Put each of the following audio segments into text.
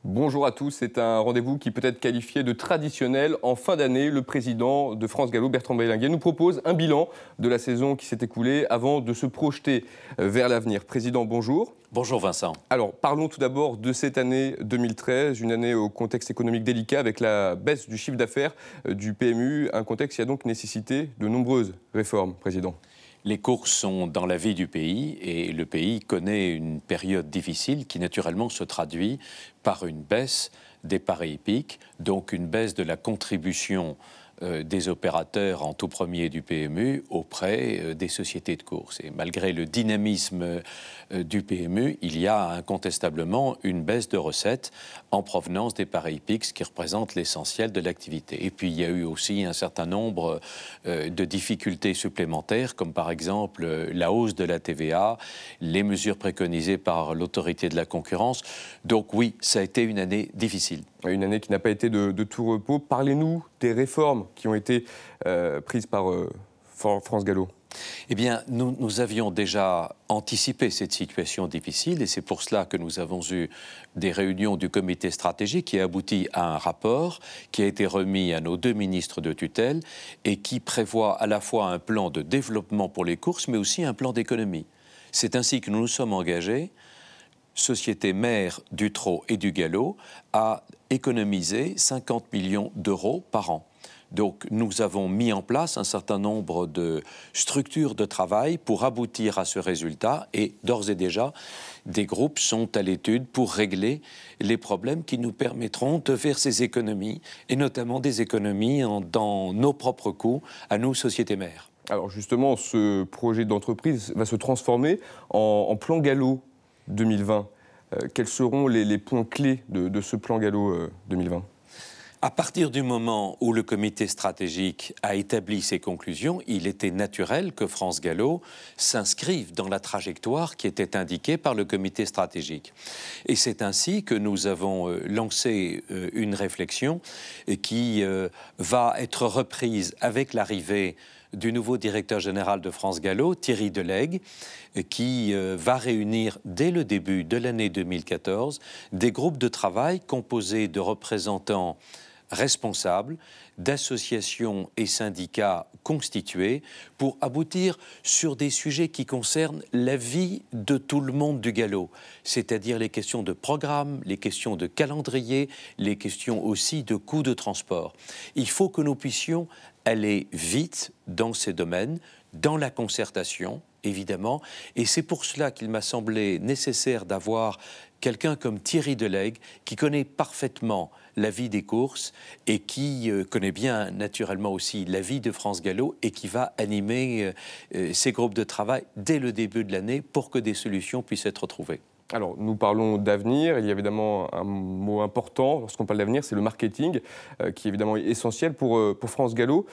Bonjour à tous, c'est un rendez-vous qui peut être qualifié de traditionnel. En fin d'année, le président de France Gallo, Bertrand Belinguer, nous propose un bilan de la saison qui s'est écoulée avant de se projeter vers l'avenir. Président, bonjour. Bonjour Vincent. Alors, parlons tout d'abord de cette année 2013, une année au contexte économique délicat avec la baisse du chiffre d'affaires du PMU, un contexte qui a donc nécessité de nombreuses réformes, Président. Les courses sont dans la vie du pays et le pays connaît une période difficile qui naturellement se traduit par une baisse des paris hippiques, donc une baisse de la contribution des opérateurs, en tout premier du PMU, auprès des sociétés de course. Et malgré le dynamisme du PMU, il y a incontestablement une baisse de recettes en provenance des paris hippiques, ce qui représente l'essentiel de l'activité. Et puis il y a eu aussi un certain nombre de difficultés supplémentaires, comme par exemple la hausse de la TVA, les mesures préconisées par l'autorité de la concurrence. Donc oui, ça a été une année difficile. Une année qui n'a pas été de tout repos. Parlez-nous des réformes qui ont été prises par France Gallo. Eh bien, nous avions déjà anticipé cette situation difficile et c'est pour cela que nous avons eu des réunions du comité stratégique qui a abouti à un rapport qui a été remis à nos deux ministres de tutelle et qui prévoit à la fois un plan de développement pour les courses mais aussi un plan d'économie. C'est ainsi que nous nous sommes engagés, société mère du trot et du galop, à économiser 50 millions d'euros par an. Donc nous avons mis en place un certain nombre de structures de travail pour aboutir à ce résultat et d'ores et déjà, des groupes sont à l'étude pour régler les problèmes qui nous permettront de faire ces économies et notamment des économies dans nos propres coûts à nous, sociétés mères. Alors justement, ce projet d'entreprise va se transformer en plan Gallo 2020. Quels seront les points clés de ce plan Gallo 2020 ? À partir du moment où le comité stratégique a établi ses conclusions, il était naturel que France Gallo s'inscrive dans la trajectoire qui était indiquée par le comité stratégique. Et c'est ainsi que nous avons lancé une réflexion qui va être reprise avec l'arrivée du nouveau directeur général de France Gallo, Thierry Delegue, qui va réunir dès le début de l'année 2014 des groupes de travail composés de représentants responsables, d'associations et syndicats constitués pour aboutir sur des sujets qui concernent la vie de tout le monde du galop, c'est-à-dire les questions de programme, les questions de calendrier, les questions aussi de coûts de transport. Il faut que nous puissions aller vite dans ces domaines, dans la concertation, évidemment, et c'est pour cela qu'il m'a semblé nécessaire d'avoir quelqu'un comme Thierry Delegue qui connaît parfaitement la vie des courses et qui connaît bien naturellement aussi la vie de France Gallo et qui va animer ces groupes de travail dès le début de l'année pour que des solutions puissent être trouvées. Alors, nous parlons d'avenir. Il y a évidemment un mot important lorsqu'on parle d'avenir, c'est le marketing, qui est évidemment essentiel pour France Gallo.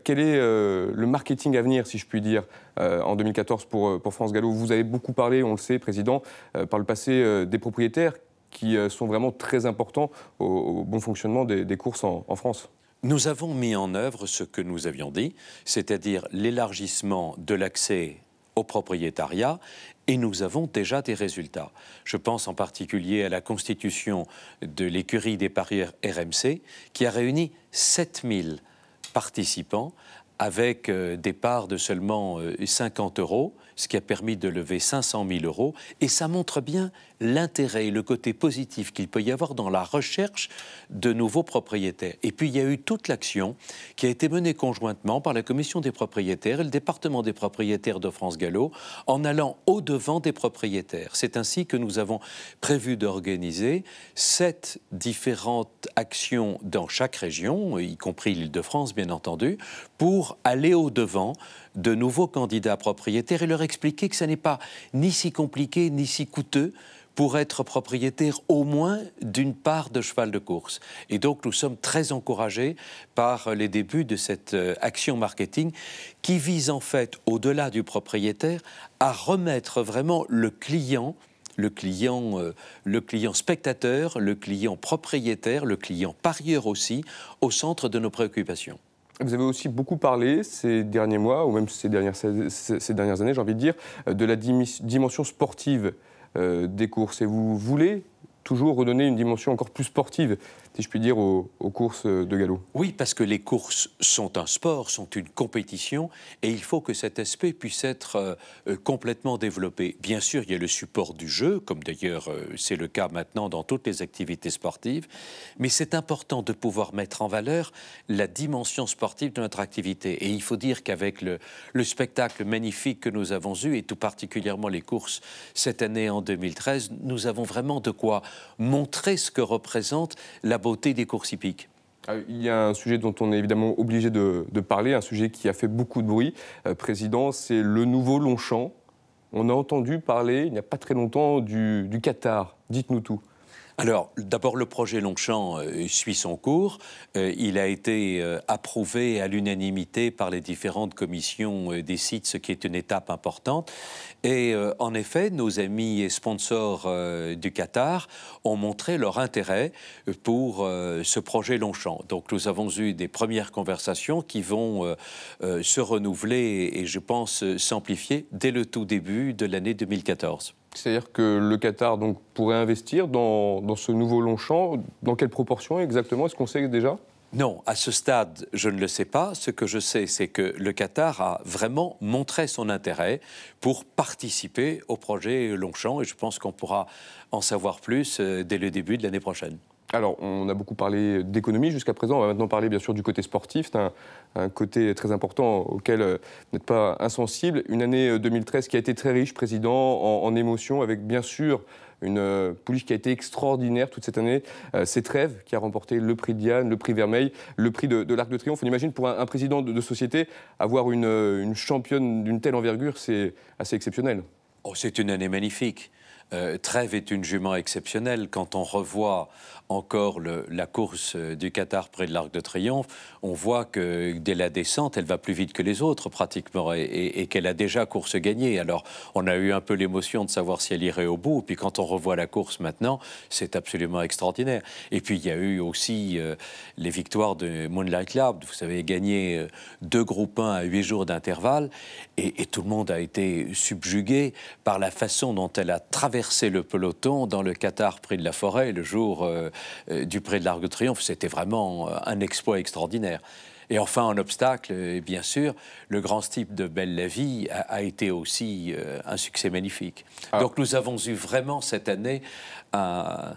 Quel est le marketing à venir, si je puis dire, en 2014 pour France Gallo? Vous avez beaucoup parlé, on le sait, Président, par le passé des propriétaires qui sont vraiment très importants au bon fonctionnement des courses en France. Nous avons mis en œuvre ce que nous avions dit, c'est-à-dire l'élargissement de l'accès au propriétariat, et nous avons déjà des résultats. Je pense en particulier à la constitution de l'écurie des parieurs RMC, qui a réuni 7000 participants avec des parts de seulement 50 €, ce qui a permis de lever 500 000 €. Et ça montre bien l'intérêt et le côté positif qu'il peut y avoir dans la recherche de nouveaux propriétaires. Et puis il y a eu toute l'action qui a été menée conjointement par la commission des propriétaires et le département des propriétaires de France Gallo en allant au-devant des propriétaires. C'est ainsi que nous avons prévu d'organiser 7 différentes actions dans chaque région, y compris l'Île-de-France bien entendu, pour aller au-devant de nouveaux candidats propriétaires et leur expliquer que ce n'est pas ni si compliqué ni si coûteux pour être propriétaire au moins d'une part de cheval de course. Et donc nous sommes très encouragés par les débuts de cette action marketing qui vise en fait, au-delà du propriétaire, à remettre vraiment le client spectateur, le client propriétaire, le client parieur aussi, au centre de nos préoccupations. Vous avez aussi beaucoup parlé ces derniers mois, ou même ces dernières années, j'ai envie de dire, de la dimension sportive des courses. Et vous voulez toujours redonner une dimension encore plus sportive, si je puis dire, aux courses de galop. Oui, parce que les courses sont un sport, sont une compétition, et il faut que cet aspect puisse être complètement développé. Bien sûr, il y a le support du jeu, comme d'ailleurs c'est le cas maintenant dans toutes les activités sportives, mais c'est important de pouvoir mettre en valeur la dimension sportive de notre activité. Et il faut dire qu'avec le spectacle magnifique que nous avons eu, et tout particulièrement les courses cette année en 2013, nous avons vraiment de quoi montrer ce que représente la beauté des courses hippiques. Il y a un sujet dont on est évidemment obligé de parler, un sujet qui a fait beaucoup de bruit, Président, c'est le nouveau Longchamp. On a entendu parler, il n'y a pas très longtemps, du Qatar. Dites-nous tout. Alors, d'abord, le projet Longchamp suit son cours. Il a été approuvé à l'unanimité par les différentes commissions des sites, ce qui est une étape importante. Et en effet, nos amis et sponsors du Qatar ont montré leur intérêt pour ce projet Longchamp. Donc, nous avons eu des premières conversations qui vont se renouveler et, je pense, s'amplifier dès le tout début de l'année 2014. C'est-à-dire que le Qatar donc, pourrait investir dans ce nouveau Longchamp. Dans quelle proportion exactement? Est-ce qu'on sait déjà? Non, à ce stade, je ne le sais pas. Ce que je sais, c'est que le Qatar a vraiment montré son intérêt pour participer au projet Longchamp et je pense qu'on pourra en savoir plus dès le début de l'année prochaine. Alors, on a beaucoup parlé d'économie jusqu'à présent. On va maintenant parler, bien sûr, du côté sportif. C'est un côté très important auquel vous n'êtes pas insensible. Une année 2013 qui a été très riche, Président, en émotions, avec, bien sûr, une pouliche qui a été extraordinaire toute cette année. C'est Trèves qui a remporté le prix de Diane, le prix Vermeil, le prix de l'Arc de Triomphe. On imagine, pour un président de société, avoir une championne d'une telle envergure, c'est assez exceptionnel. Oh, c'est une année magnifique. Trèves est une jument exceptionnelle. Quand on revoit encore la course du Qatar près de l'Arc de Triomphe, on voit que dès la descente, elle va plus vite que les autres pratiquement et qu'elle a déjà course gagnée. Alors, on a eu un peu l'émotion de savoir si elle irait au bout. Puis quand on revoit la course maintenant, c'est absolument extraordinaire. Et puis, il y a eu aussi les victoires de Moonlight Club. Vous avez gagné 2 groupes 1 à 8 jours d'intervalle et tout le monde a été subjugué par la façon dont elle a traversé le peloton dans le Qatar près de la Forêt le jour du prix de l'Arc de Triomphe. C'était vraiment un exploit extraordinaire. Et enfin, en obstacle, bien sûr, le grand steeple de Belle-la-Vie a été aussi un succès magnifique. Donc nous avons eu vraiment cette année un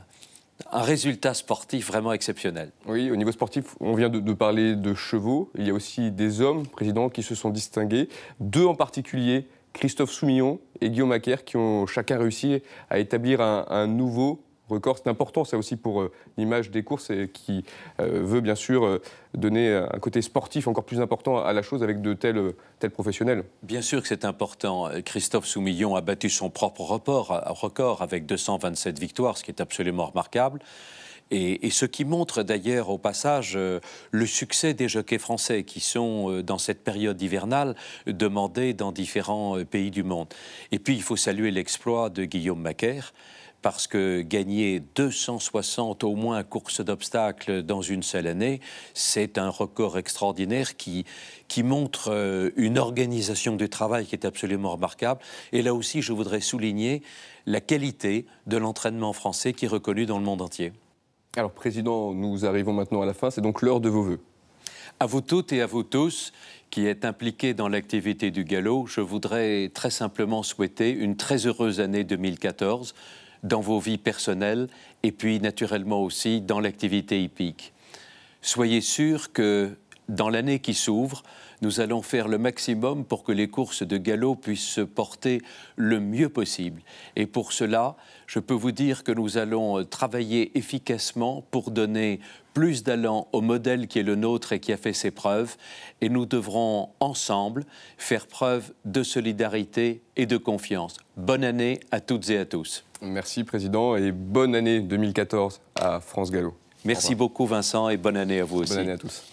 résultat sportif vraiment exceptionnel. Oui, au niveau sportif, on vient de parler de chevaux. Il y a aussi des hommes, Président, qui se sont distingués. 2 en particulier, Christophe Soumillon et Guillaume Macaire, qui ont chacun réussi à établir un nouveau record. C'est important, ça aussi, pour l'image des courses et qui veut bien sûr donner un côté sportif encore plus important à la chose avec de tels professionnels. Bien sûr que c'est important. Christophe Soumillon a battu son propre record avec 227 victoires, ce qui est absolument remarquable. Et ce qui montre d'ailleurs au passage le succès des jockeys français qui sont dans cette période hivernale demandés dans différents pays du monde. Et puis il faut saluer l'exploit de Guillaume Macaire parce que gagner 260 au moins courses d'obstacles dans une seule année, c'est un record extraordinaire qui montre une organisation du travail qui est absolument remarquable. Et là aussi, je voudrais souligner la qualité de l'entraînement français qui est reconnu dans le monde entier. Alors, Président, nous arrivons maintenant à la fin. C'est donc l'heure de vos vœux. À vous toutes et à vous tous qui êtes impliqués dans l'activité du galop, je voudrais très simplement souhaiter une très heureuse année 2014 dans vos vies personnelles et puis naturellement aussi dans l'activité hippique. Soyez sûrs que dans l'année qui s'ouvre, nous allons faire le maximum pour que les courses de galop puissent se porter le mieux possible. Et pour cela, je peux vous dire que nous allons travailler efficacement pour donner plus d'allant au modèle qui est le nôtre et qui a fait ses preuves. Et nous devrons ensemble faire preuve de solidarité et de confiance. Bonne année à toutes et à tous. Merci, Président, et bonne année 2014 à France Gallo. Merci beaucoup, Vincent, et bonne année à vous aussi. Bonne année à tous.